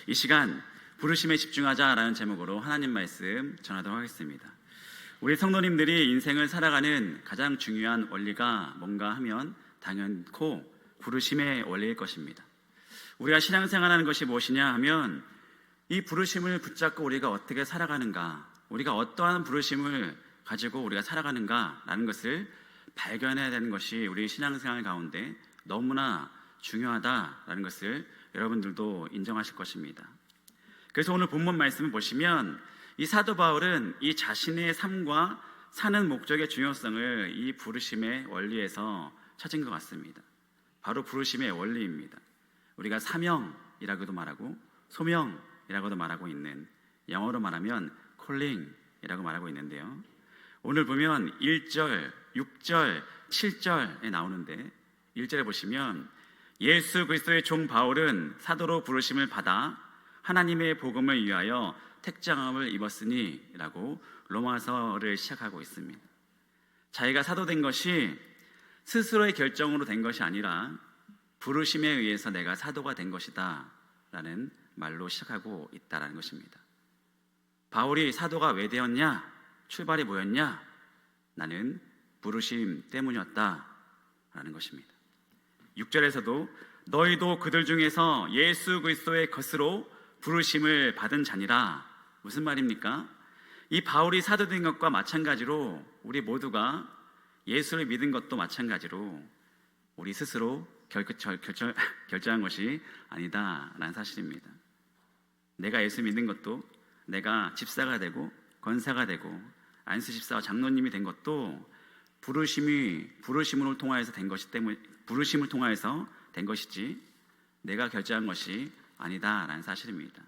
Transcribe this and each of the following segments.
이 시간 부르심에 집중하자라는 제목으로 하나님 말씀 전하도록 하겠습니다. 우리 성도님들이 인생을 살아가는 가장 중요한 원리가 뭔가 하면 당연코 부르심의 원리일 것입니다. 우리가 신앙생활하는 것이 무엇이냐 하면 이 부르심을 붙잡고 우리가 어떻게 살아가는가, 우리가 어떠한 부르심을 가지고 우리가 살아가는가라는 것을 발견해야 되는 것이 우리 신앙생활 가운데 너무나 중요하다라는 것을 여러분들도 인정하실 것입니다. 그래서 오늘 본문 말씀을 보시면 이 사도 바울은 이 자신의 삶과 사는 목적의 중요성을 이 부르심의 원리에서 찾은 것 같습니다. 바로 부르심의 원리입니다. 우리가 사명이라고도 말하고 소명이라고도 말하고 있는, 영어로 말하면 calling이라고 말하고 있는데요, 오늘 보면 1절, 6절, 7절에 나오는데 1절에 보시면 예수 그리스도의 종 바울은 사도로 부르심을 받아 하나님의 복음을 위하여 택장함을 입었으니 라고 로마서를 시작하고 있습니다. 자기가 사도된 것이 스스로의 결정으로 된 것이 아니라 부르심에 의해서 내가 사도가 된 것이다 라는 말로 시작하고 있다는 것입니다. 바울이 사도가 왜 되었냐? 출발이 뭐였냐? 나는 부르심 때문이었다 라는 것입니다. 6절에서도 너희도 그들 중에서 예수 그리스도의 것으로 부르심을 받은 자니라. 무슨 말입니까? 이 바울이 사도된 것과 마찬가지로 우리 모두가 예수를 믿은 것도 마찬가지로 우리 스스로 결정한 것이 아니다라는 사실입니다. 내가 예수 믿는 것도, 내가 집사가 되고 권사가 되고 안수 집사와 장로님이 된 것도 부르심을 통하여서 된 것이 때문에, 부르심을 통하여서 된 것이지 내가 결정한 것이 아니다라는 사실입니다.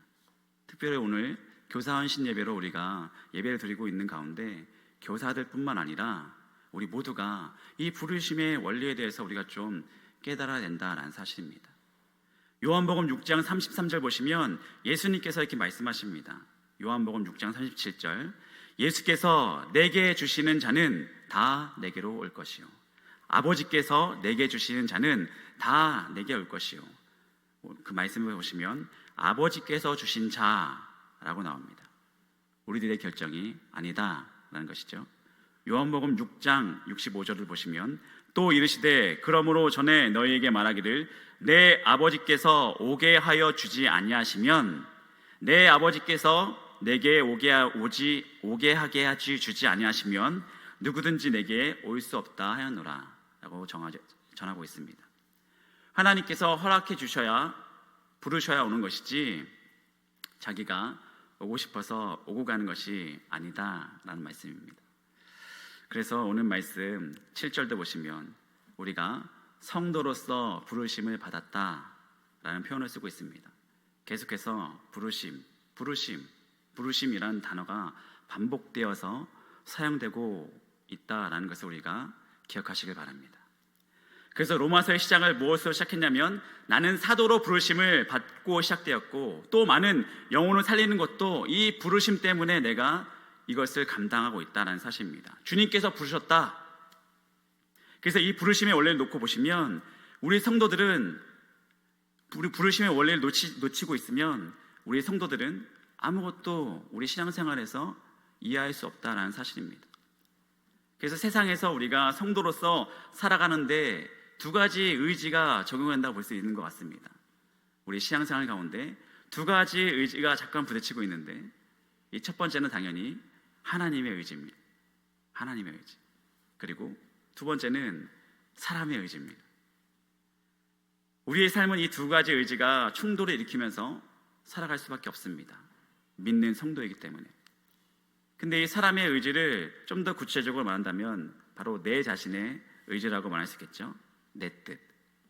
특별히 오늘 교사헌 신예배로 우리가 예배를 드리고 있는 가운데 교사들뿐만 아니라 우리 모두가 이 부르심의 원리에 대해서 우리가 좀 깨달아야 된다라는 사실입니다. 요한복음 6장 33절 보시면 예수님께서 이렇게 말씀하십니다. 요한복음 6장 37절, 예수께서 내게 주시는 자는 다 내게로 올 것이요, 아버지께서 내게 주시는 자는 다 내게 올 것이요. 그 말씀을 보시면 아버지께서 주신 자라고 나옵니다. 우리들의 결정이 아니다라는 것이죠. 요한복음 6장 65절을 보시면 또 이르시되 그러므로 전에 너희에게 말하기를 내 아버지께서 오게 하여 주지 아니하시면, 내 아버지께서 내게 오게 하게 하지 주지 아니하시면 누구든지 내게 올 수 없다 하였노라 라고 전하고 있습니다. 하나님께서 허락해 주셔야, 부르셔야 오는 것이지 자기가 오고 싶어서 오고 가는 것이 아니다라는 말씀입니다. 그래서 오늘 말씀 7절도 보시면 우리가 성도로서 부르심을 받았다라는 표현을 쓰고 있습니다. 계속해서 부르심이라는 단어가 반복되어서 사용되고 있다라는 것을 우리가 기억하시길 바랍니다. 그래서 로마서의 시작을 무엇으로 시작했냐면 나는 사도로 부르심을 받고 시작되었고, 또 많은 영혼을 살리는 것도 이 부르심 때문에 내가 이것을 감당하고 있다는 사실입니다. 주님께서 부르셨다. 그래서 이 부르심의 원리를 놓고 보시면 우리 성도들은, 우리 부르심의 원리를 놓치고 있으면 우리 성도들은 아무것도 우리 신앙생활에서 이해할 수 없다는 사실입니다. 그래서 세상에서 우리가 성도로서 살아가는데 두 가지 의지가 적용된다고 볼 수 있는 것 같습니다. 우리 신앙생활 가운데 두 가지 의지가 잠깐 부딪히고 있는데, 이 첫 번째는 당연히 하나님의 의지입니다. 하나님의 의지. 그리고 두 번째는 사람의 의지입니다. 우리의 삶은 이 두 가지 의지가 충돌을 일으키면서 살아갈 수밖에 없습니다. 믿는 성도이기 때문에. 근데 이 사람의 의지를 좀 더 구체적으로 말한다면 바로 내 자신의 의지라고 말할 수 있겠죠. 내 뜻,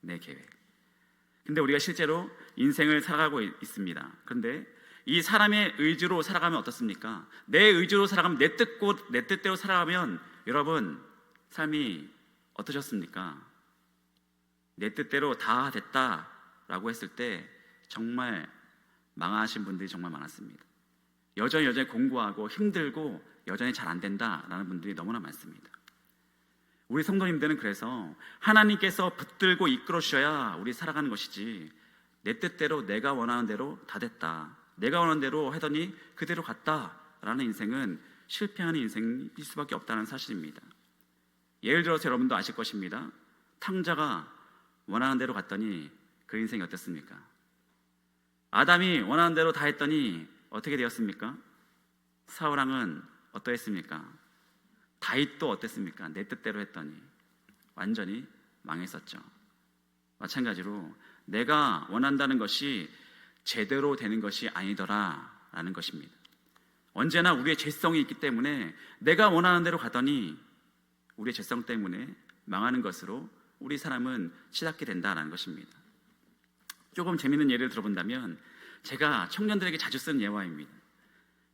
내 계획. 근데 우리가 실제로 인생을 살아가고 있습니다. 그런데 이 사람의 의지로 살아가면 어떻습니까? 내 의지로 살아가면, 내 뜻대로 살아가면 여러분 삶이 어떠셨습니까? 내 뜻대로 다 됐다라고 했을 때 정말 망하신 분들이 정말 많았습니다. 여전히 공부하고 힘들고 여전히 잘 안 된다라는 분들이 너무나 많습니다. 우리 성도님들은 그래서 하나님께서 붙들고 이끌어 주셔야 우리 살아가는 것이지 내 뜻대로 내가 원하는 대로 다 됐다, 내가 원하는 대로 하더니 그대로 갔다라는 인생은 실패하는 인생일 수밖에 없다는 사실입니다. 예를 들어서 여러분도 아실 것입니다. 탕자가 원하는 대로 갔더니 그 인생이 어땠습니까? 아담이 원하는 대로 다 했더니 어떻게 되었습니까? 사울왕은 어떠했습니까? 다윗도 어땠습니까? 내 뜻대로 했더니 완전히 망했었죠. 마찬가지로 내가 원한다는 것이 제대로 되는 것이 아니더라라는 것입니다. 언제나 우리의 죄성이 있기 때문에 내가 원하는 대로 가더니 우리의 죄성 때문에 망하는 것으로 우리 사람은 치닫게 된다는 것입니다. 조금 재미있는 예를 들어본다면 제가 청년들에게 자주 쓰는 예화입니다.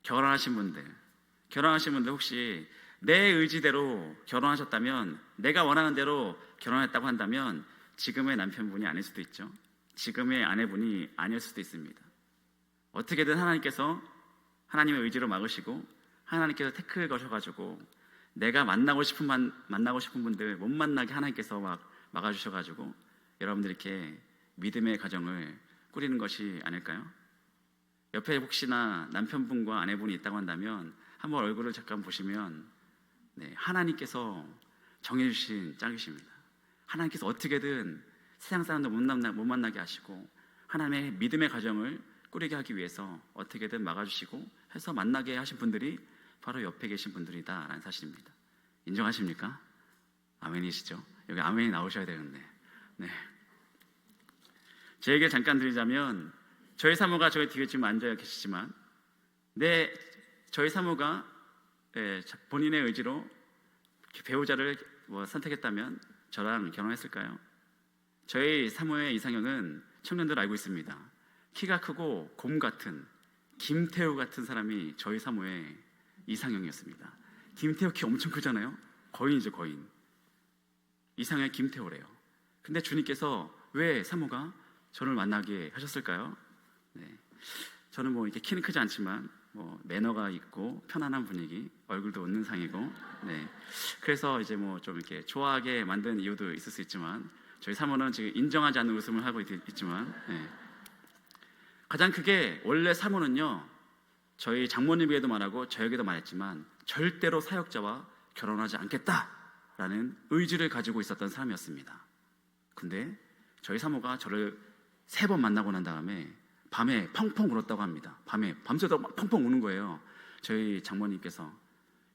결혼하신 분들 혹시 내 의지대로 결혼하셨다면, 내가 원하는 대로 결혼했다고 한다면 지금의 남편분이 아닐 수도 있죠. 지금의 아내분이 아닐 수도 있습니다. 어떻게든 하나님께서 하나님의 의지로 막으시고 하나님께서 태클 거셔가지고 내가 만나고 싶은 분들 못 만나게 하나님께서 막아주셔가지고 여러분들이 이렇게 믿음의 가정을 꾸리는 것이 아닐까요? 옆에 혹시나 남편분과 아내분이 있다고 한다면 한번 얼굴을 잠깐 보시면 하나님께서 정해주신 짝이십니다. 하나님께서 어떻게든 세상 사람들 못 만나게 하시고 하나님의 믿음의 가정을 꾸리게 하기 위해서 어떻게든 막아주시고 해서 만나게 하신 분들이 바로 옆에 계신 분들이다라는 사실입니다. 인정하십니까? 아멘이시죠? 여기 아멘이 나오셔야 되는데. 제 얘기를 잠깐 드리자면 저희 사모가 저희 뒤에 지금 앉아 계시지만 저희 사모가 본인의 의지로 배우자를 선택했다면 저랑 결혼했을까요? 저희 사모의 이상형은 청년들 알고 있습니다. 키가 크고 곰 같은 김태우 같은 사람이 저희 사모의 이상형이었습니다. 김태우 키 엄청 크잖아요. 거인이죠, 거인. 이상형이 김태우래요. 근데 주님께서 왜 사모가 저를 만나게 하셨을까요? 저는 이렇게 키는 크지 않지만 매너가 있고 편안한 분위기, 얼굴도 웃는 상이고, 그래서 이제 좀 이렇게 좋아하게 만든 이유도 있을 수 있지만 저희 사모는 지금 인정하지 않는 웃음을 하고 있지만 가장 크게 원래 사모는요, 저희 장모님에게도 말하고 저에게도 말했지만 절대로 사역자와 결혼하지 않겠다라는 의지를 가지고 있었던 사람이었습니다. 근데 저희 사모가 저를 3번 만나고 난 다음에 밤에 펑펑 울었다고 합니다. 밤새도록 펑펑 우는 거예요. 저희 장모님께서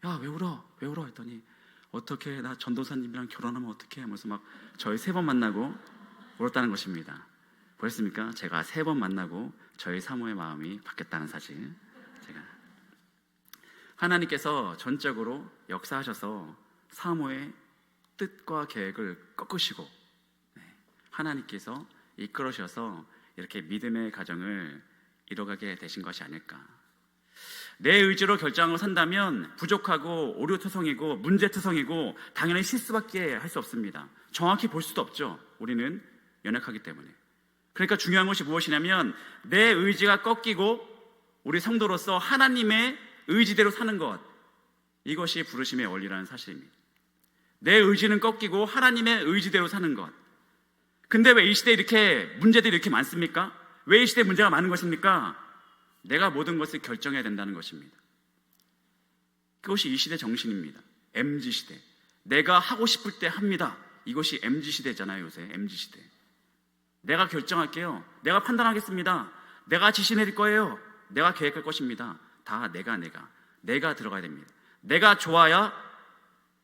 야, 왜 울어 했더니 어떻게 나 전도사님이랑 결혼하면 어떻게 하면서 막 저희 3번 만나고 울었다는 것입니다. 보셨습니까? 제가 3번 만나고 저희 사모의 마음이 바뀌었다는 사실. 하나님께서 전적으로 역사하셔서 사모의 뜻과 계획을 꺾으시고 하나님께서 이끌어주셔서 이렇게 믿음의 가정을 이뤄가게 되신 것이 아닐까. 내 의지로 결정을 산다면 부족하고 오류투성이고 문제투성이고 당연히 실수밖에 할 수 없습니다. 정확히 볼 수도 없죠. 우리는 연약하기 때문에. 그러니까 중요한 것이 무엇이냐면 내 의지가 꺾이고 우리 성도로서 하나님의 의지대로 사는 것, 이것이 부르심의 원리라는 사실입니다. 내 의지는 꺾이고 하나님의 의지대로 사는 것. 근데 왜 이 시대에 이렇게 문제들이 이렇게 많습니까? 왜 이 시대에 문제가 많은 것입니까? 내가 모든 것을 결정해야 된다는 것입니다. 그것이 이 시대 정신입니다. MZ시대. 내가 하고 싶을 때 합니다. 이것이 MZ시대잖아요. 요새 MZ시대. 내가 결정할게요. 내가 판단하겠습니다. 내가 지시 내릴 거예요. 내가 계획할 것입니다. 다 내가 들어가야 됩니다. 내가 좋아야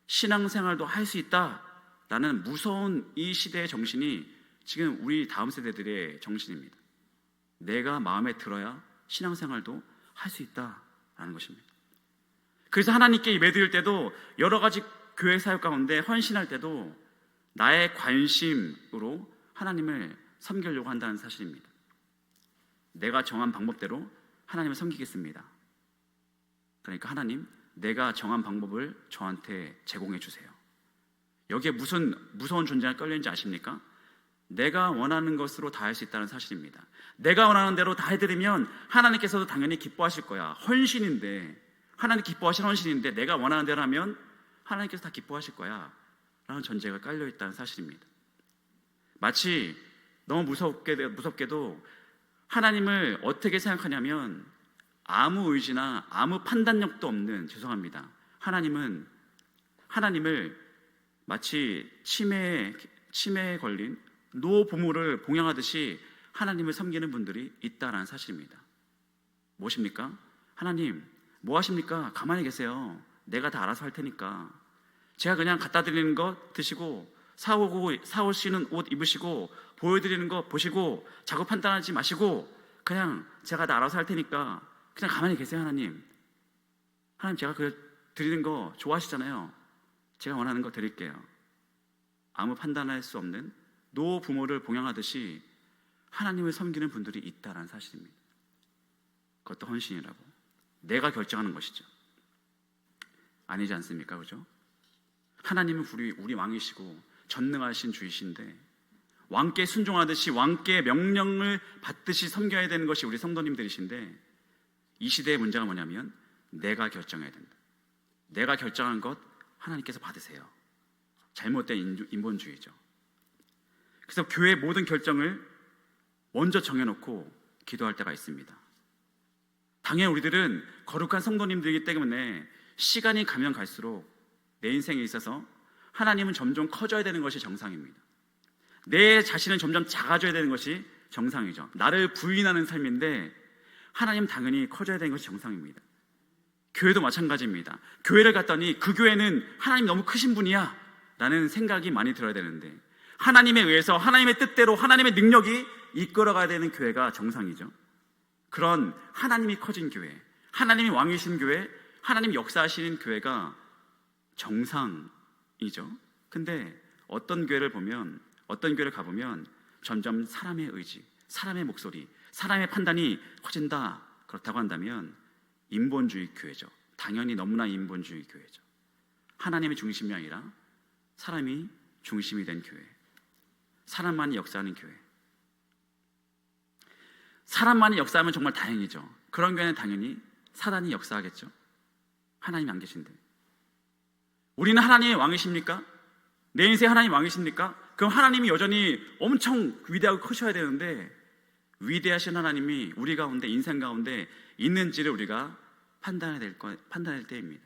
신앙생활도 할 수 있다라는 무서운 이 시대의 정신이 지금 우리 다음 세대들의 정신입니다. 내가 마음에 들어야 신앙생활도 할 수 있다라는 것입니다. 그래서 하나님께 예배드릴 때도 여러 가지 교회 사역 가운데 헌신할 때도 나의 관심으로 하나님을 섬기려고 한다는 사실입니다. 내가 정한 방법대로 하나님을 섬기겠습니다. 그러니까 하나님, 내가 정한 방법을 저한테 제공해 주세요. 여기에 무슨 무서운 존재가 깔려있는지 아십니까? 내가 원하는 것으로 다 할 수 있다는 사실입니다. 내가 원하는 대로 다 해드리면 하나님께서도 당연히 기뻐하실 거야. 헌신인데, 하나님 기뻐하시는 헌신인데 내가 원하는 대로 하면 하나님께서 다 기뻐하실 거야 라는 전제가 깔려있다는 사실입니다. 마치 너무 무섭게도 하나님을 어떻게 생각하냐면 아무 의지나 아무 판단력도 없는, 죄송합니다, 하나님을 마치 치매에 걸린 노부모를 봉양하듯이 하나님을 섬기는 분들이 있다라는 사실입니다. 무엇입니까? 하나님 뭐 하십니까? 가만히 계세요. 내가 다 알아서 할 테니까. 제가 그냥 갖다 드리는 거 드시고, 사오시는 옷 입으시고, 보여드리는 거 보시고, 자꾸 판단하지 마시고, 그냥 제가 다 알아서 할 테니까 그냥 가만히 계세요. 하나님 제가 드리는 거 좋아하시잖아요. 제가 원하는 거 드릴게요. 아무 판단할 수 없는 노부모를 봉양하듯이 하나님을 섬기는 분들이 있다는 사실입니다. 그것도 헌신이라고. 내가 결정하는 것이죠. 아니지 않습니까? 그죠? 하나님은 우리 왕이시고 전능하신 주이신데, 왕께 순종하듯이 왕께 명령을 받듯이 섬겨야 되는 것이 우리 성도님들이신데, 이 시대의 문제가 뭐냐면 내가 결정해야 된다. 내가 결정한 것 하나님께서 받으세요. 잘못된 인본주의죠. 그래서 교회의 모든 결정을 먼저 정해놓고 기도할 때가 있습니다. 당연히 우리들은 거룩한 성도님들이기 때문에 시간이 가면 갈수록 내 인생에 있어서 하나님은 점점 커져야 되는 것이 정상입니다. 내 자신은 점점 작아져야 되는 것이 정상이죠. 나를 부인하는 삶인데 하나님 당연히 커져야 되는 것이 정상입니다. 교회도 마찬가지입니다. 교회를 갔더니 그 교회는 하나님 너무 크신 분이야 라는 생각이 많이 들어야 되는데, 하나님에 의해서 하나님의 뜻대로 하나님의 능력이 이끌어가야 되는 교회가 정상이죠. 그런 하나님이 커진 교회, 하나님이 왕이신 교회, 하나님이 역사하시는 교회가 정상이죠. 근데 어떤 교회를 가보면 점점 사람의 의지, 사람의 목소리, 사람의 판단이 커진다. 그렇다고 한다면 인본주의 교회죠. 당연히 너무나 인본주의 교회죠. 하나님의 중심이 아니라 사람이 중심이 된 교회, 사람만이 역사하는 교회. 사람만이 역사하면 정말 다행이죠. 그런 교회는 당연히 사단이 역사하겠죠. 하나님이 안 계신데. 우리는 하나님의 왕이십니까? 내 인생 하나님 왕이십니까? 그럼 하나님이 여전히 엄청 위대하고 크셔야 되는데, 위대하신 하나님이 우리 가운데, 인생 가운데 있는지를 우리가 판단할 때입니다.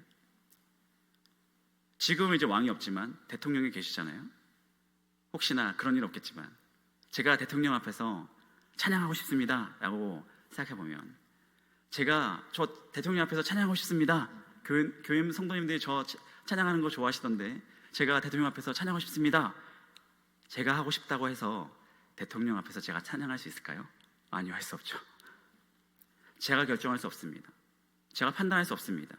지금은 이제 왕이 없지만 대통령이 계시잖아요. 혹시나 그런 일 없겠지만 제가 대통령 앞에서 찬양하고 싶습니다 라고 생각해보면, 저 대통령 앞에서 찬양하고 싶습니다, 교회 성도님들이 저 찬양하는 거 좋아하시던데 제가 대통령 앞에서 찬양하고 싶습니다, 제가 하고 싶다고 해서 대통령 앞에서 제가 찬양할 수 있을까요? 아니요, 할 수 없죠. 제가 결정할 수 없습니다. 제가 판단할 수 없습니다.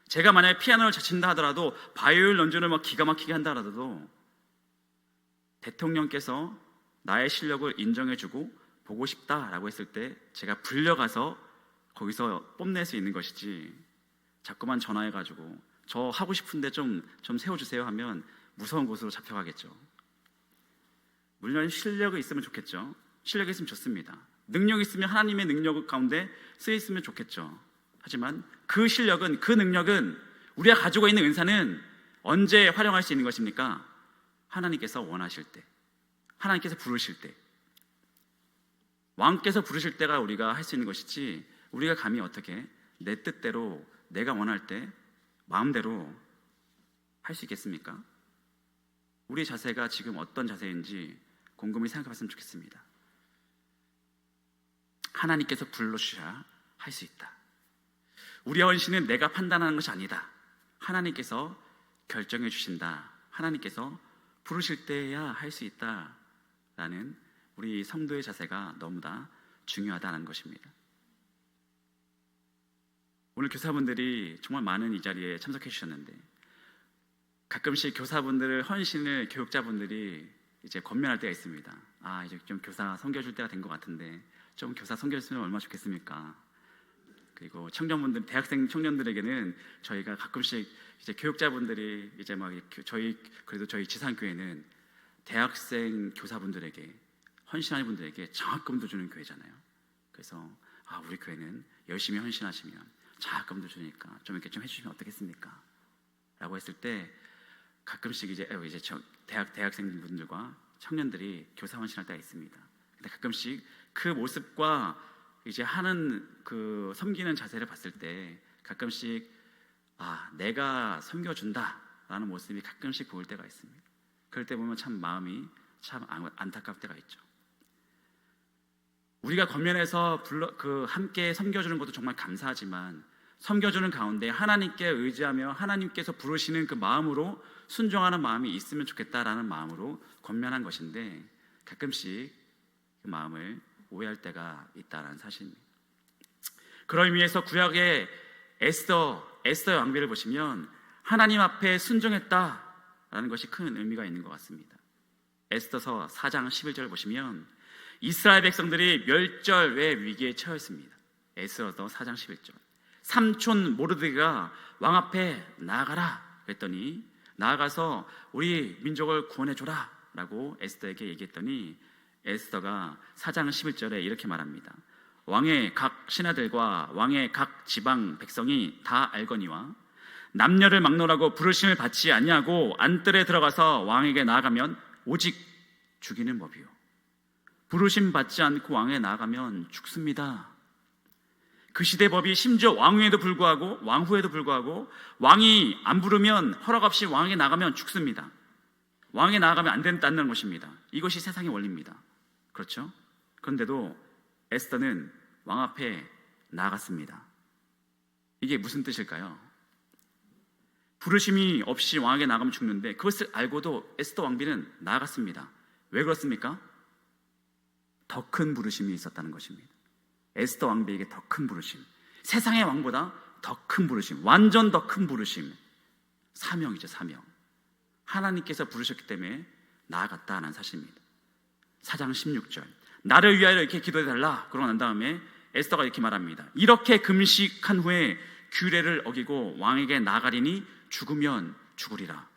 제가 만약에 피아노를 잘 친다 하더라도, 바이올 연주를 막 기가 막히게 한다 하더라도, 대통령께서 나의 실력을 인정해주고 보고 싶다라고 했을 때 제가 불려가서 거기서 뽐낼 수 있는 것이지, 자꾸만 전화해가지고 저 하고 싶은데 좀 세워주세요 하면 무서운 곳으로 잡혀가겠죠. 물론 실력이 있으면 좋겠죠. 실력이 있으면 좋습니다. 능력이 있으면 하나님의 능력 가운데 쓰여있으면 좋겠죠. 하지만 그 실력은, 그 능력은, 우리가 가지고 있는 은사는 언제 활용할 수 있는 것입니까? 하나님께서 원하실 때, 하나님께서 부르실 때, 왕께서 부르실 때가 우리가 할 수 있는 것이지, 우리가 감히 어떻게 내 뜻대로 내가 원할 때 마음대로 할 수 있겠습니까? 우리 자세가 지금 어떤 자세인지 곰곰이 생각해봤으면 좋겠습니다. 하나님께서 불러주셔야 할 수 있다. 우리의 헌신은 내가 판단하는 것이 아니다. 하나님께서 결정해 주신다. 하나님께서 부르실 때야 할 수 있다라는 우리 성도의 자세가 너무나 중요하다는 것입니다. 오늘 교사분들이 정말 많은 이 자리에 참석해 주셨는데, 가끔씩 교사분들을, 헌신을 교육자분들이 이제 권면할 때가 있습니다. 이제 좀 교사 섬겨줄 때가 된 것 같은데 좀 교사 섬겨줬으면 얼마나 좋겠습니까? 그리고 청년분들, 대학생 청년들에게는 저희가 가끔씩 이제 교육자분들이 이제 막 그래도 저희 지산교회는 대학생 교사분들에게, 헌신하는 분들에게 장학금도 주는 교회잖아요. 그래서 우리 교회는 열심히 헌신하시면 장학금도 주니까 좀 이렇게 좀 해주시면 어떻겠습니까? 라고 했을 때 가끔씩 이제 대학생 분들과 청년들이 교사 헌신할 때가 있습니다. 근데 가끔씩 그 모습과 이제 하는 그 섬기는 자세를 봤을 때 가끔씩 내가 섬겨준다라는 모습이 가끔씩 보일 때가 있습니다. 그럴 때 보면 참 마음이 참 안타까울 때가 있죠. 우리가 겉면에서 함께 섬겨주는 것도 정말 감사하지만 섬겨주는 가운데 하나님께 의지하며 하나님께서 부르시는 그 마음으로 순종하는 마음이 있으면 좋겠다라는 마음으로 권면한 것인데 가끔씩 그 마음을 오해할 때가 있다는 사실입니다. 그런 의미에서 구약의 에스더의 왕비를 보시면 하나님 앞에 순종했다라는 것이 큰 의미가 있는 것 같습니다. 에스더서 4장 11절 보시면 이스라엘 백성들이 멸절의 위기에 처했습니다. 에스더서 4장 11절. 삼촌 모르드게가 왕 앞에 나아가라 그랬더니 나아가서 우리 민족을 구원해줘라 라고 에스더에게 얘기했더니 에스더가 4장 11절에 이렇게 말합니다. 왕의 각 신하들과 왕의 각 지방 백성이 다 알거니와 남녀를 막론하고 부르심을 받지 아니하고 안뜰에 들어가서 왕에게 나아가면 오직 죽이는 법이요 부르심 받지 않고 왕에 나아가면 죽습니다. 그 시대 법이 심지어 왕후에도 불구하고 왕이 안 부르면 허락 없이 왕에게 나가면 죽습니다. 왕에 나아가면 안 된다는 것입니다. 이것이 세상의 원리입니다. 그렇죠? 그런데도 에스더는 왕 앞에 나아갔습니다. 이게 무슨 뜻일까요? 부르심이 없이 왕에게 나가면 죽는데 그것을 알고도 에스더 왕비는 나아갔습니다. 왜 그렇습니까? 더 큰 부르심이 있었다는 것입니다. 에스더 왕비에게 더 큰 부르심, 세상의 왕보다 더 큰 부르심, 완전 더 큰 부르심, 사명이죠. 사명. 하나님께서 부르셨기 때문에 나아갔다는 사실입니다. 4장 16절 나를 위하여 이렇게 기도해달라 그러고 난 다음에 에스더가 이렇게 말합니다. 이렇게 금식한 후에 규례를 어기고 왕에게 나아가리니 죽으면 죽으리라.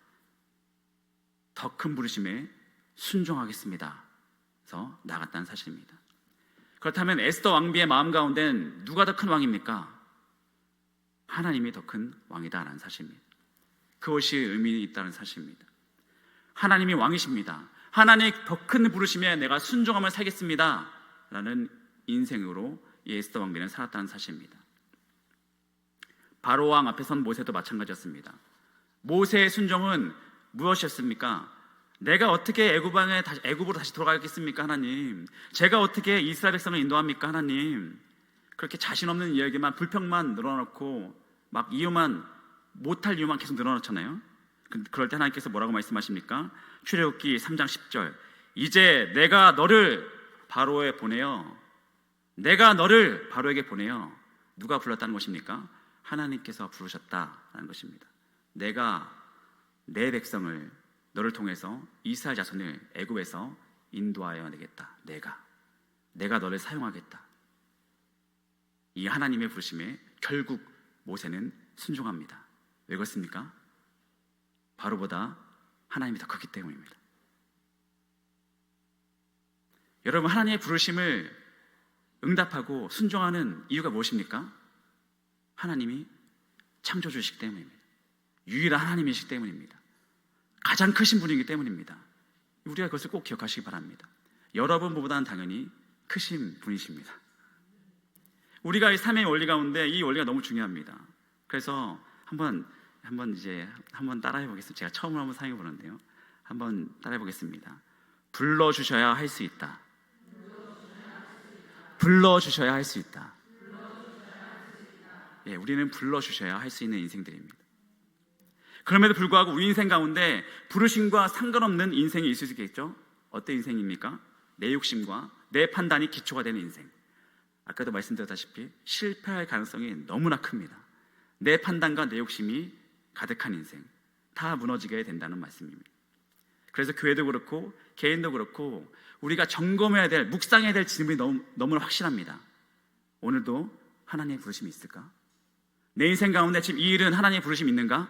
더 큰 부르심에 순종하겠습니다. 그래서 나아갔다는 사실입니다. 그렇다면 에스더 왕비의 마음 가운데는 누가 더 큰 왕입니까? 하나님이 더 큰 왕이다라는 사실입니다. 그것이 의미 있다는 사실입니다. 하나님이 왕이십니다. 하나님의 더 큰 부르심에 내가 순종하며 살겠습니다 라는 인생으로 이 에스더 왕비는 살았다는 사실입니다. 바로 왕 앞에 선 모세도 마찬가지였습니다. 모세의 순종은 무엇이었습니까? 내가 어떻게 애굽으로 다시 돌아가겠습니까 하나님? 제가 어떻게 이스라엘 백성을 인도합니까 하나님? 그렇게 자신 없는 이야기만 불평만 늘어놓고 막 못할 이유만 계속 늘어놓잖아요. 그럴 때 하나님께서 뭐라고 말씀하십니까? 출애굽기 3장 10절 이제 내가 너를 바로에게 보내어 누가 불렀다는 것입니까? 하나님께서 부르셨다라는 것입니다. 내가 내 백성을 너를 통해서 이스라엘 자손을 애굽에서 인도하여 내겠다. 내가 너를 사용하겠다. 이 하나님의 부르심에 결국 모세는 순종합니다. 왜 그렇습니까? 바로보다 하나님이 더 컸기 때문입니다. 여러분, 하나님의 부르심을 응답하고 순종하는 이유가 무엇입니까? 하나님이 창조주시기 때문입니다. 유일한 하나님이시기 때문입니다. 가장 크신 분이기 때문입니다. 우리가 그것을 꼭 기억하시기 바랍니다. 여러분보다는 당연히 크신 분이십니다. 우리가 이 삶의 원리 가운데 이 원리가 너무 중요합니다. 그래서 한번 따라해 보겠습니다. 제가 처음으로 한번 사용해 보는데요. 한번 따라해 보겠습니다. 불러주셔야 할 수 있다. 불러주셔야 할 수 있다. 예, 우리는 불러주셔야 할 수 있는 인생들입니다. 그럼에도 불구하고 우리 인생 가운데 부르심과 상관없는 인생이 있을 수 있겠죠? 어떤 인생입니까? 내 욕심과 내 판단이 기초가 되는 인생. 아까도 말씀드렸다시피 실패할 가능성이 너무나 큽니다. 내 판단과 내 욕심이 가득한 인생, 다 무너지게 된다는 말씀입니다. 그래서 교회도 그렇고 개인도 그렇고 우리가 점검해야 될, 묵상해야 될 질문이 너무나 확실합니다. 오늘도 하나님의 부르심이 있을까? 내 인생 가운데 지금 이 일은 하나님의 부르심이 있는가?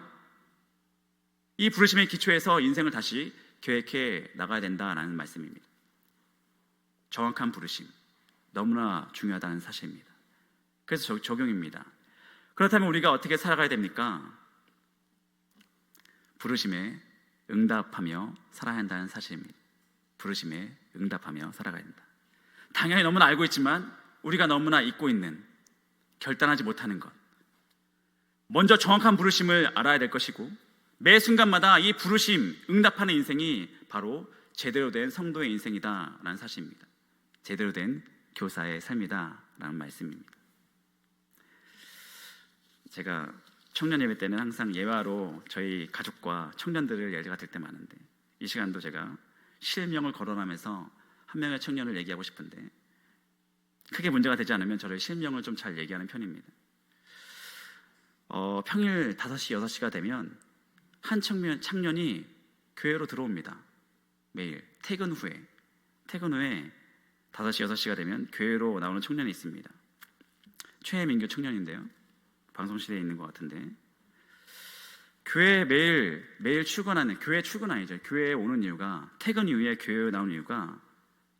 이 부르심의 기초에서 인생을 다시 계획해 나가야 된다는 말씀입니다. 정확한 부르심, 너무나 중요하다는 사실입니다. 그래서 적용입니다. 그렇다면 우리가 어떻게 살아가야 됩니까? 부르심에 응답하며 살아야 한다는 사실입니다. 부르심에 응답하며 살아가야 된다. 당연히 너무나 알고 있지만 우리가 너무나 잊고 있는, 결단하지 못하는 것. 먼저 정확한 부르심을 알아야 될 것이고, 매 순간마다 이 부르심 응답하는 인생이 바로 제대로 된 성도의 인생이다라는 사실입니다. 제대로 된 교사의 삶이다라는 말씀입니다. 제가 청년 예배 때는 항상 예화로 저희 가족과 청년들을 예배가 될 때 많은데, 이 시간도 제가 실명을 거론하면서 한 명의 청년을 얘기하고 싶은데, 크게 문제가 되지 않으면 저를 실명을 좀 잘 얘기하는 편입니다. 평일 5시, 6시가 되면 한 청년이 교회로 들어옵니다. 매일 퇴근 후에 5시, 6시가 되면 교회로 나오는 청년이 있습니다. 최민규 청년인데요, 방송실에 있는 것 같은데, 교회 매일 출근하는, 교회 출근 아니죠, 교회에 오는 이유가, 퇴근 이후에 교회에 나오는 이유가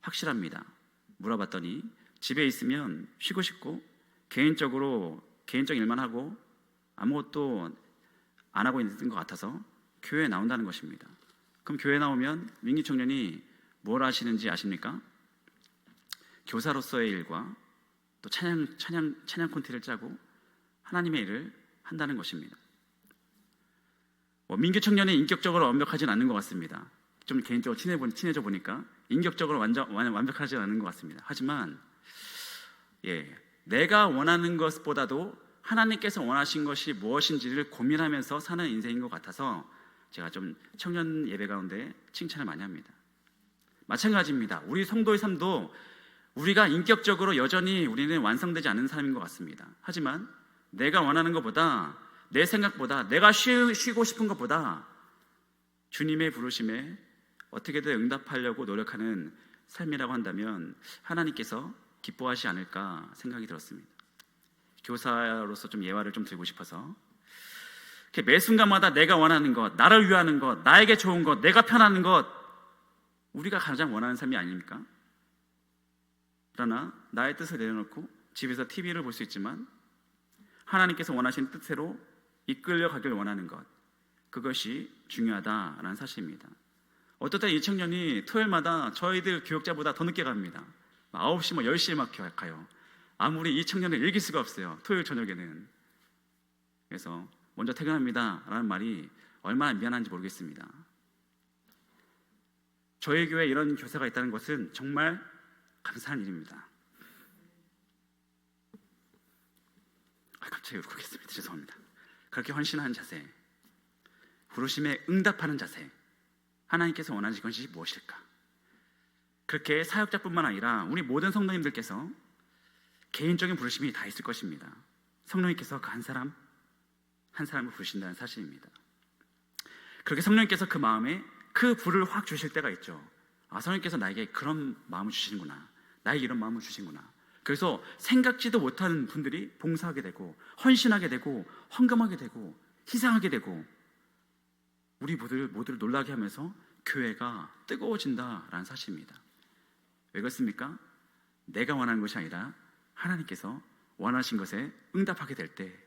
확실합니다. 물어봤더니 집에 있으면 쉬고 싶고 개인적인 일만 하고 아무것도 안 하고 있는 것 같아서 교회에 나온다는 것입니다. 그럼 교회 나오면 민규 청년이 뭘 하시는지 아십니까? 교사로서의 일과 또 찬양 콘티를 짜고 하나님의 일을 한다는 것입니다. 민규 청년이 인격적으로 완벽하진 않는 것 같습니다. 좀 개인적으로 친해져 보니까 인격적으로 완벽하지 않은 것 같습니다. 하지만 내가 원하는 것보다도 하나님께서 원하신 것이 무엇인지를 고민하면서 사는 인생인 것 같아서 제가 좀 청년 예배 가운데 칭찬을 많이 합니다. 마찬가지입니다. 우리 성도의 삶도 우리가 인격적으로 여전히 우리는 완성되지 않은 사람인 것 같습니다. 하지만 내가 원하는 것보다, 내 생각보다, 내가 쉬고 싶은 것보다 주님의 부르심에 어떻게든 응답하려고 노력하는 삶이라고 한다면 하나님께서 기뻐하지 않을까 생각이 들었습니다. 교사로서 좀 예화를 좀 들고 싶어서, 매 순간마다 내가 원하는 것, 나를 위하는 것, 나에게 좋은 것, 내가 편하는 것, 우리가 가장 원하는 삶이 아닙니까? 그러나 나의 뜻을 내려놓고 집에서 TV를 볼 수 있지만 하나님께서 원하신 뜻대로 이끌려 가길 원하는 것, 그것이 중요하다라는 사실입니다. 어떨 때 이 청년이 토요일마다 저희들 교육자보다 더 늦게 갑니다. 9시, 10시에 막 가요. 아무리 이 청년을 이길 수가 없어요, 토요일 저녁에는. 그래서 먼저 퇴근합니다 라는 말이 얼마나 미안한지 모르겠습니다. 저희 교회에 이런 교사가 있다는 것은 정말 감사한 일입니다. 갑자기 울컥했습니다. 죄송합니다. 그렇게 헌신하는 자세, 부르심에 응답하는 자세, 하나님께서 원하시는 것이 무엇일까? 그렇게 사역자뿐만 아니라 우리 모든 성도님들께서 개인적인 부르심이 다 있을 것입니다. 성령님께서 그 한 사람을 부르신다는 사실입니다. 그렇게 성령님께서 그 마음에 그 불을 확 주실 때가 있죠. 성령님께서 나에게 그런 마음을 주시는구나, 나에게 이런 마음을 주시는구나. 그래서 생각지도 못하는 분들이 봉사하게 되고, 헌신하게 되고, 헌금하게 되고, 희생하게 되고, 우리 모두를 놀라게 하면서 교회가 뜨거워진다라는 사실입니다. 왜 그렇습니까? 내가 원하는 것이 아니라 하나님께서 원하신 것에 응답하게 될 때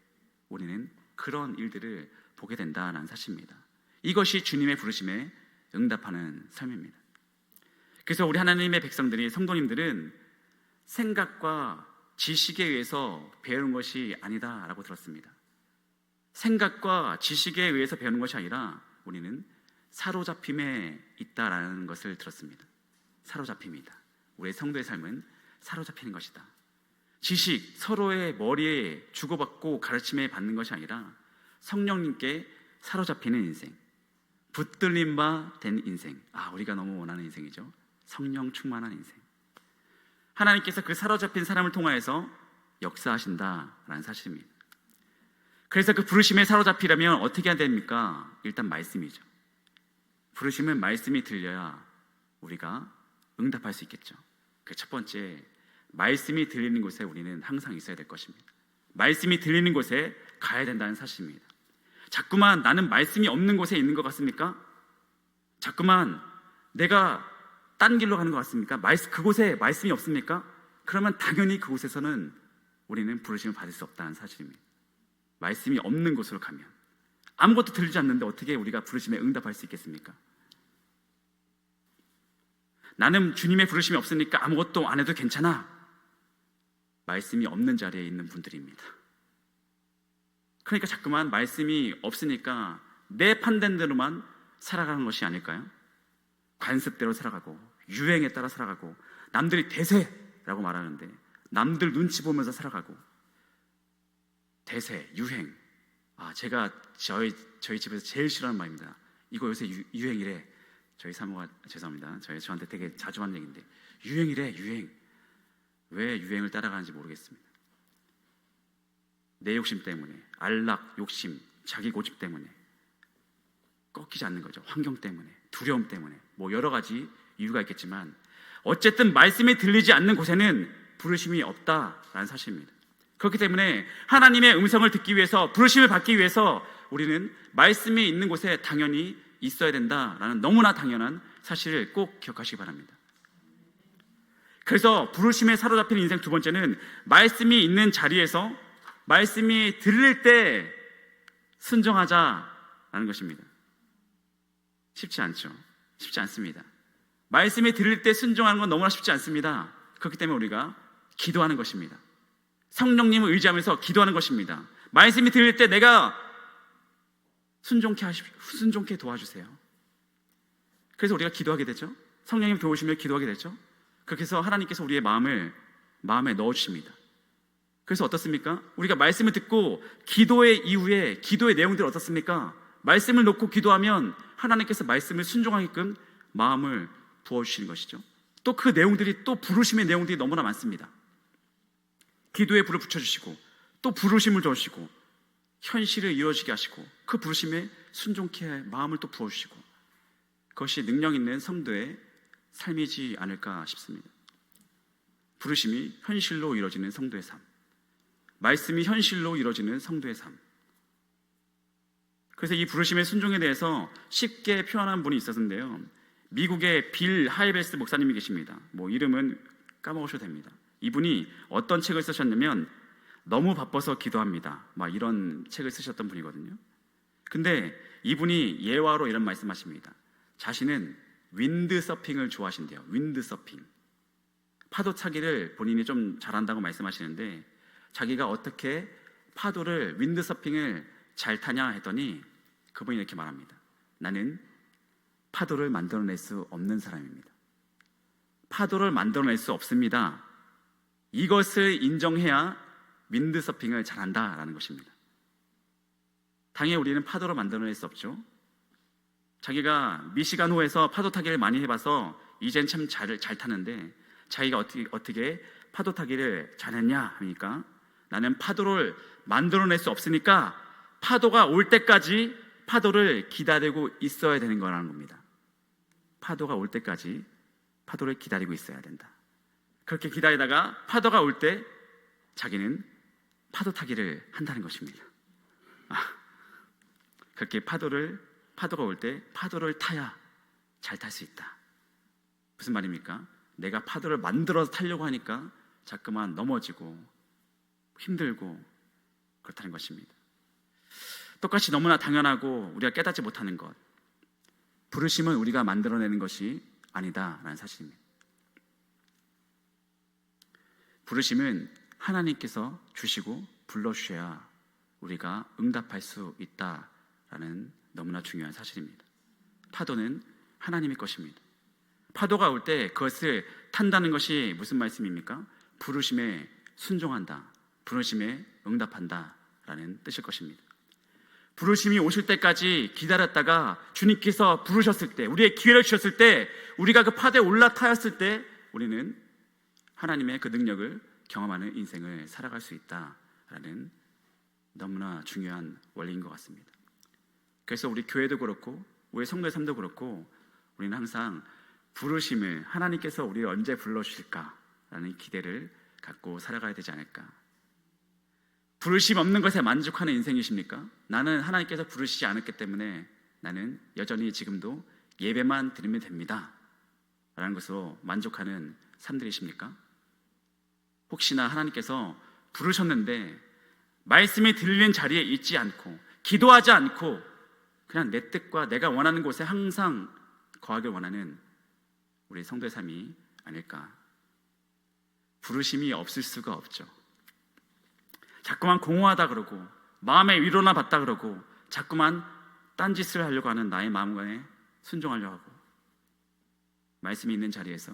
우리는 그런 일들을 보게 된다는 사실입니다. 이것이 주님의 부르심에 응답하는 삶입니다. 그래서 우리 하나님의 백성들이, 성도님들은 생각과 지식에 의해서 배우는 것이 아니다라고 들었습니다. 생각과 지식에 의해서 배우는 것이 아니라 우리는 사로잡힘에 있다라는 것을 들었습니다. 사로잡힘이다. 우리의 성도의 삶은 사로잡히는 것이다. 지식, 서로의 머리에 주고받고 가르침에 받는 것이 아니라 성령님께 사로잡히는 인생, 붙들림 바 된 인생. 우리가 너무 원하는 인생이죠. 성령 충만한 인생. 하나님께서 그 사로잡힌 사람을 통하여서 역사하신다라는 사실입니다. 그래서 그 부르심에 사로잡히려면 어떻게 해야 됩니까? 일단 말씀이죠. 부르심은 말씀이 들려야 우리가 응답할 수 있겠죠. 그 첫 번째, 말씀이 들리는 곳에 우리는 항상 있어야 될 것입니다. 말씀이 들리는 곳에 가야 된다는 사실입니다. 자꾸만 나는 말씀이 없는 곳에 있는 것 같습니까? 자꾸만 내가 딴 길로 가는 것 같습니까? 그곳에 말씀이 없습니까? 그러면 당연히 그곳에서는 우리는 부르심을 받을 수 없다는 사실입니다. 말씀이 없는 곳으로 가면, 아무것도 들리지 않는데 어떻게 우리가 부르심에 응답할 수 있겠습니까? 나는 주님의 부르심이 없으니까 아무것도 안 해도 괜찮아. 말씀이 없는 자리에 있는 분들입니다. 그러니까 자꾸만 말씀이 없으니까 내 판단대로만 살아가는 것이 아닐까요? 관습대로 살아가고 유행에 따라 살아가고 남들이 대세라고 말하는데 남들 눈치 보면서 살아가고 대세, 유행. 제가 저희 집에서 제일 싫어하는 말입니다. 이거 요새 유행이래. 저희 사모가 죄송합니다. 저한테 되게 자주 하는 얘기인데 유행이래. 유행. 왜 유행을 따라가는지 모르겠습니다. 내 욕심 때문에, 안락, 욕심, 자기 고집 때문에 꺾이지 않는 거죠. 환경 때문에, 두려움 때문에, 뭐 여러 가지 이유가 있겠지만 어쨌든 말씀이 들리지 않는 곳에는 부르심이 없다라는 사실입니다. 그렇기 때문에 하나님의 음성을 듣기 위해서, 부르심을 받기 위해서 우리는 말씀이 있는 곳에 당연히 있어야 된다라는 너무나 당연한 사실을 꼭 기억하시기 바랍니다. 그래서 부르심에 사로잡힌 인생 두 번째는 말씀이 있는 자리에서 말씀이 들릴 때 순종하자라는 것입니다. 쉽지 않죠. 쉽지 않습니다. 말씀이 들릴 때 순종하는 건 너무나 쉽지 않습니다. 그렇기 때문에 우리가 기도하는 것입니다. 성령님을 의지하면서 기도하는 것입니다. 말씀이 들릴 때 내가 순종케 도와주세요. 그래서 우리가 기도하게 되죠. 성령님 도우시며 기도하게 되죠. 그렇게 해서 하나님께서 우리의 마음에 넣어주십니다. 그래서 어떻습니까? 우리가 말씀을 듣고 기도의 이후에 기도의 내용들이 어떻습니까? 말씀을 놓고 기도하면 하나님께서 말씀을 순종하게끔 마음을 부어주시는 것이죠. 또 그 내용들이 또 부르심의 내용들이 너무나 많습니다. 기도에 불을 붙여주시고 또 부르심을 주시고 현실을 이루어지게 하시고 그 부르심에 순종케 마음을 또 부어주시고 그것이 능력 있는 성도의 삶이지 않을까 싶습니다. 부르심이 현실로 이루어지는 성도의 삶, 말씀이 현실로 이루어지는 성도의 삶. 그래서 이 부르심의 순종에 대해서 쉽게 표현한 분이 있었는데요, 미국의 빌 하이베스 목사님이 계십니다. 뭐 이름은 까먹으셔도 됩니다. 이분이 어떤 책을 쓰셨냐면 너무 바빠서 기도합니다, 막 이런 책을 쓰셨던 분이거든요. 근데 이분이 예화로 이런 말씀하십니다. 자신은 윈드서핑을 좋아하신대요. 윈드서핑, 파도 타기를 본인이 좀 잘한다고 말씀하시는데 자기가 어떻게 파도를, 윈드서핑을 잘 타냐 했더니 그분이 이렇게 말합니다. 나는 파도를 만들어낼 수 없는 사람입니다. 파도를 만들어낼 수 없습니다. 이것을 인정해야 윈드서핑을 잘한다라는 것입니다. 당연히 우리는 파도를 만들어낼 수 없죠. 자기가 미시간호에서 파도 타기를 많이 해봐서 이젠 참 잘 타는데 자기가 어떻게 파도 타기를 잘했냐 하니까 나는 파도를 만들어낼 수 없으니까 파도가 올 때까지 파도를 기다리고 있어야 되는 거라는 겁니다. 파도가 올 때까지 파도를 기다리고 있어야 된다. 그렇게 기다리다가 파도가 올 때 자기는 파도 타기를 한다는 것입니다. 그렇게 파도가 올 때 파도를 타야 잘 탈 수 있다. 무슨 말입니까? 내가 파도를 만들어서 타려고 하니까 자꾸만 넘어지고 힘들고 그렇다는 것입니다. 똑같이 너무나 당연하고 우리가 깨닫지 못하는 것, 부르심은 우리가 만들어내는 것이 아니다라는 사실입니다. 부르심은 하나님께서 주시고 불러주셔야 우리가 응답할 수 있다라는 너무나 중요한 사실입니다. 파도는 하나님의 것입니다. 파도가 올 때 그것을 탄다는 것이 무슨 말씀입니까? 부르심에 순종한다, 부르심에 응답한다 라는 뜻일 것입니다. 부르심이 오실 때까지 기다렸다가 주님께서 부르셨을 때, 우리의 기회를 주셨을 때, 우리가 그 파도에 올라타였을 때 우리는 하나님의 그 능력을 경험하는 인생을 살아갈 수 있다라는 너무나 중요한 원리인 것 같습니다. 그래서 우리 교회도 그렇고 우리 성도의 삶도 그렇고 우리는 항상 부르심을, 하나님께서 우리를 언제 불러주실까라는 기대를 갖고 살아가야 되지 않을까. 부르심 없는 것에 만족하는 인생이십니까? 나는 하나님께서 부르시지 않았기 때문에 나는 여전히 지금도 예배만 드리면 됩니다 라는 것으로 만족하는 삶들이십니까? 혹시나 하나님께서 부르셨는데 말씀이 들리는 자리에 있지 않고 기도하지 않고 그냥 내 뜻과 내가 원하는 곳에 항상 거하길 원하는 우리 성도의 삶이 아닐까. 부르심이 없을 수가 없죠. 자꾸만 공허하다 그러고 마음의 위로나 받다 그러고 자꾸만 딴짓을 하려고 하는 나의 마음에 순종하려고 하고, 말씀이 있는 자리에서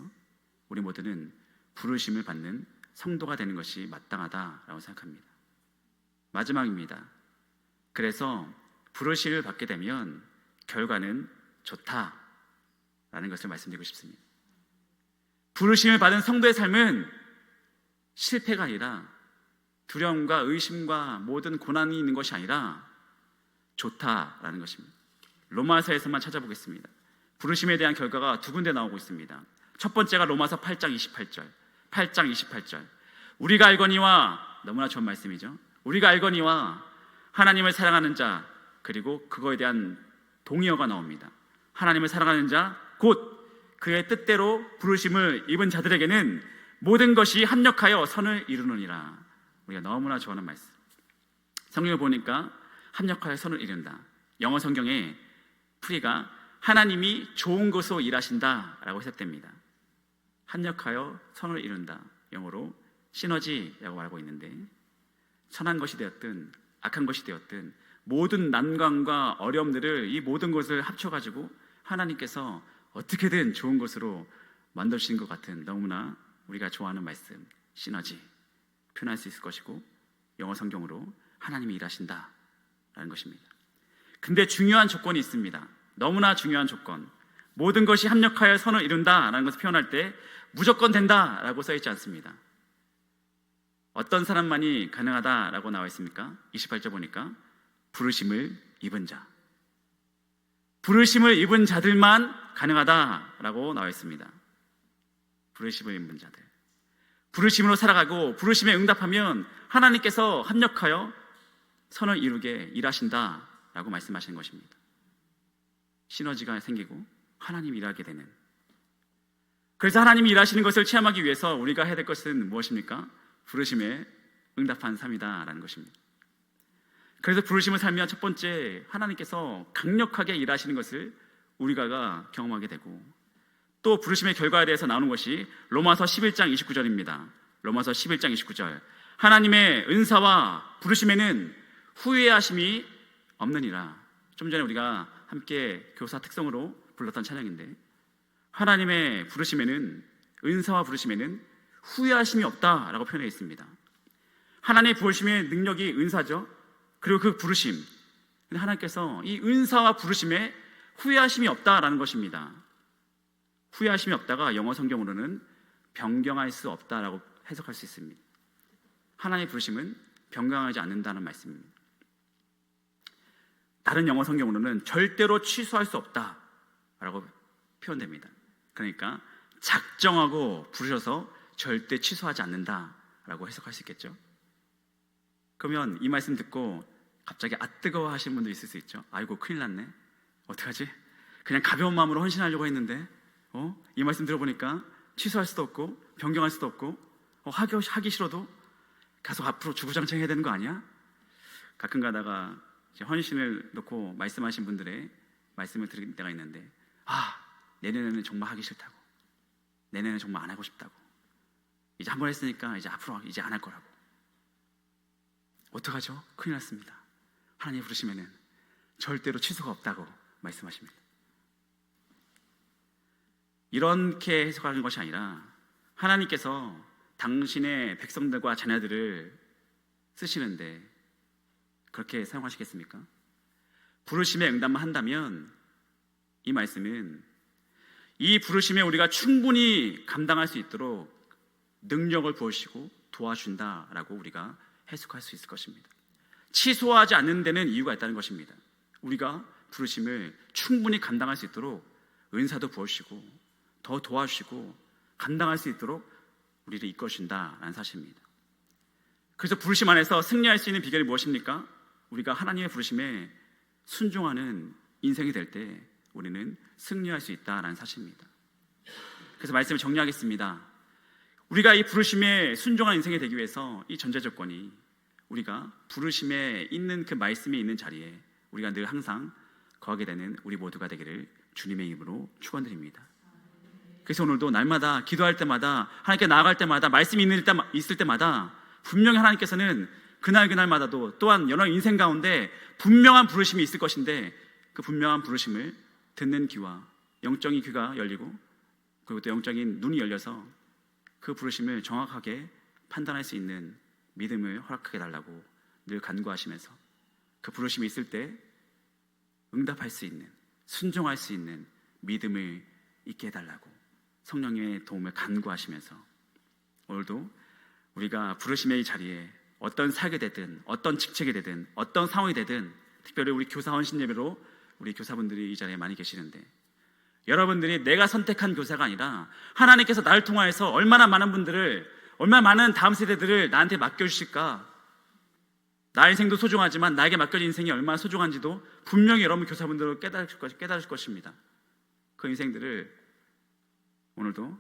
우리 모두는 부르심을 받는 성도가 되는 것이 마땅하다라고 생각합니다. 마지막입니다. 그래서 부르심을 받게 되면 결과는 좋다라는 것을 말씀드리고 싶습니다. 부르심을 받은 성도의 삶은 실패가 아니라 두려움과 의심과 모든 고난이 있는 것이 아니라 좋다라는 것입니다. 로마서에서만 찾아보겠습니다. 부르심에 대한 결과가 두 군데 나오고 있습니다. 첫 번째가 로마서 8장 28절. 우리가 알거니와, 너무나 좋은 말씀이죠. 우리가 알거니와 하나님을 사랑하는 자, 그리고 그거에 대한 동의어가 나옵니다. 하나님을 사랑하는 자, 곧 그의 뜻대로 부르심을 입은 자들에게는 모든 것이 합력하여 선을 이루느니라. 우리가 너무나 좋아하는 말씀. 성경을 보니까 합력하여 선을 이룬다. 영어 성경에 풀이가 하나님이 좋은 것으로 일하신다 라고 해석됩니다. 합력하여 선을 이룬다, 영어로 시너지라고 말하고 있는데, 선한 것이 되었든 악한 것이 되었든 모든 난관과 어려움들을, 이 모든 것을 합쳐가지고 하나님께서 어떻게든 좋은 것으로 만드신 것 같은 너무나 우리가 좋아하는 말씀, 시너지 표현할 수 있을 것이고, 영어 성경으로 하나님이 일하신다 라는 것입니다. 근데 중요한 조건이 있습니다. 너무나 중요한 조건. 모든 것이 합력하여 선을 이룬다 라는 것을 표현할 때 무조건 된다 라고 써있지 않습니다. 어떤 사람만이 가능하다 라고 나와 있습니까? 28절 보니까 부르심을 입은 자, 부르심을 입은 자들만 가능하다 라고 나와 있습니다. 부르심을 입은 자들, 부르심으로 살아가고 부르심에 응답하면 하나님께서 합력하여 선을 이루게 일하신다 라고 말씀하시는 것입니다. 시너지가 생기고 하나님이 일하게 되는. 그래서 하나님이 일하시는 것을 체험하기 위해서 우리가 해야 될 것은 무엇입니까? 부르심에 응답한 삶이다 라는 것입니다. 그래서 부르심을 살면 첫 번째, 하나님께서 강력하게 일하시는 것을 우리가 경험하게 되고, 또 부르심의 결과에 대해서 나오는 것이 로마서 11장 29절입니다. 로마서 11장 29절. 하나님의 은사와 부르심에는 후회하심이 없느니라. 좀 전에 우리가 함께 교사 특성으로 불렀던 찬양인데, 하나님의 부르심에는, 은사와 부르심에는 후회하심이 없다라고 표현해 있습니다. 하나님의 부르심의 능력이 은사죠. 그리고 그 부르심, 하나님께서 이 은사와 부르심에 후회하심이 없다라는 것입니다. 후회하심이 없다가 영어 성경으로는 변경할 수 없다라고 해석할 수 있습니다. 하나님의 부르심은 변경하지 않는다는 말씀입니다. 다른 영어 성경으로는 절대로 취소할 수 없다라고 표현됩니다. 그러니까 작정하고 부르셔서 절대 취소하지 않는다라고 해석할 수 있겠죠. 그러면 이 말씀 듣고 갑자기 뜨거워 하시는 분도 있을 수 있죠. 아이고 큰일 났네, 어떡하지? 그냥 가벼운 마음으로 헌신하려고 했는데 이 말씀 들어보니까 취소할 수도 없고 변경할 수도 없고 하기 싫어도 계속 앞으로 주구장창 해야 되는 거 아니야? 가끔 가다가 헌신을 놓고 말씀하신 분들의 말씀을 들을 때가 있는데, 내년에는 정말 하기 싫다고, 내년에는 정말 안 하고 싶다고, 이제 한 번 했으니까 이제 앞으로 이제 안 할 거라고. 어떡하죠? 큰일 났습니다. 하나님 부르시면은 절대로 취소가 없다고 말씀하십니다. 이렇게 해석하는 것이 아니라 하나님께서 당신의 백성들과 자녀들을 쓰시는데 그렇게 사용하시겠습니까? 부르심에 응답만 한다면 이 말씀은 이 부르심에 우리가 충분히 감당할 수 있도록 능력을 부으시고 도와준다라고 우리가 해석할 수 있을 것입니다. 취소하지 않는 데는 이유가 있다는 것입니다. 우리가 부르심을 충분히 감당할 수 있도록 은사도 부으시고 더 도와주시고 감당할 수 있도록 우리를 이끌어준다라는 사실입니다. 그래서 부르심 안에서 승리할 수 있는 비결이 무엇입니까? 우리가 하나님의 부르심에 순종하는 인생이 될 때 우리는 승리할 수 있다라는 사실입니다. 그래서 말씀을 정리하겠습니다. 우리가 이 부르심에 순종하는 인생이 되기 위해서 이 전제 조건이, 우리가 부르심에 있는 그 말씀이 있는 자리에 우리가 늘 항상 거하게 되는 우리 모두가 되기를 주님의 이름으로 축원드립니다. 그래서 오늘도 날마다 기도할 때마다 하나님께 나아갈 때마다 말씀이 있을 때마다 분명히 하나님께서는 그날마다도 또한 여러 인생 가운데 분명한 부르심이 있을 것인데 그 분명한 부르심을 듣는 귀와 영적인 귀가 열리고 그리고 또 영적인 눈이 열려서 그 부르심을 정확하게 판단할 수 있는 믿음을 허락하게 달라고 늘 간구하시면서 그 부르심이 있을 때 응답할 수 있는, 순종할 수 있는 믿음을 있게 해달라고 성령님의 도움을 간구하시면서 오늘도 우리가 부르심의 이 자리에 어떤 사역이 되든 어떤 직책이 되든 어떤 상황이 되든 특별히 우리 교사 헌신 예배로 우리 교사분들이 이 자리에 많이 계시는데 여러분들이 내가 선택한 교사가 아니라 하나님께서 나를 통하여서 얼마나 많은 다음 세대들을 나한테 맡겨주실까. 나의 인생도 소중하지만 나에게 맡겨진 인생이 얼마나 소중한지도 분명히 여러분 교사분들은 깨달으실 것입니다. 그 인생들을 오늘도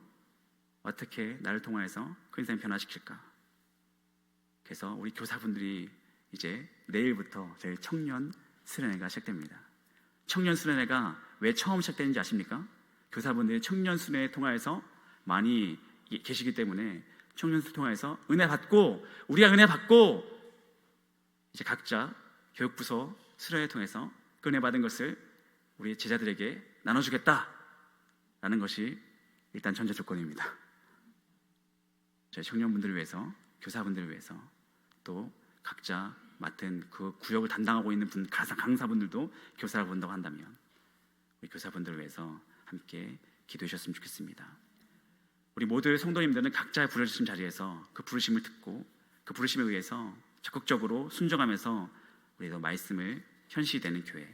어떻게 나를 통하여서 그 인생 변화시킬까. 그래서 우리 교사분들이 이제 내일부터 저희 청년 수련회가 시작됩니다. 청년 수련회가 왜 처음 시작되는지 아십니까? 교사분들이 청년 수련회 통하여서 많이 계시기 때문에 청년 수련회 통하여서 우리가 은혜 받고 이제 각자 교육부서 수련회 통해서 그 은혜 받은 것을 우리 제자들에게 나눠주겠다라는 것이 일단 전제 조건입니다. 저희 청년분들을 위해서, 교사분들을 위해서 또 각자 맡은 그 구역을 담당하고 있는 강사분들도 교사라고 본다고 한다면 우리 교사분들을 위해서 함께 기도해 주셨으면 좋겠습니다. 우리 모두 성도님들은 각자의 부르심 자리에서 그 부르심을 듣고 그 부르심에 의해서 적극적으로 순종하면서 우리도 말씀을 현실되는 교회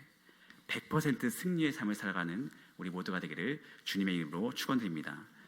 100% 승리의 삶을 살아가는 우리 모두가 되기를 주님의 이름으로 축원드립니다.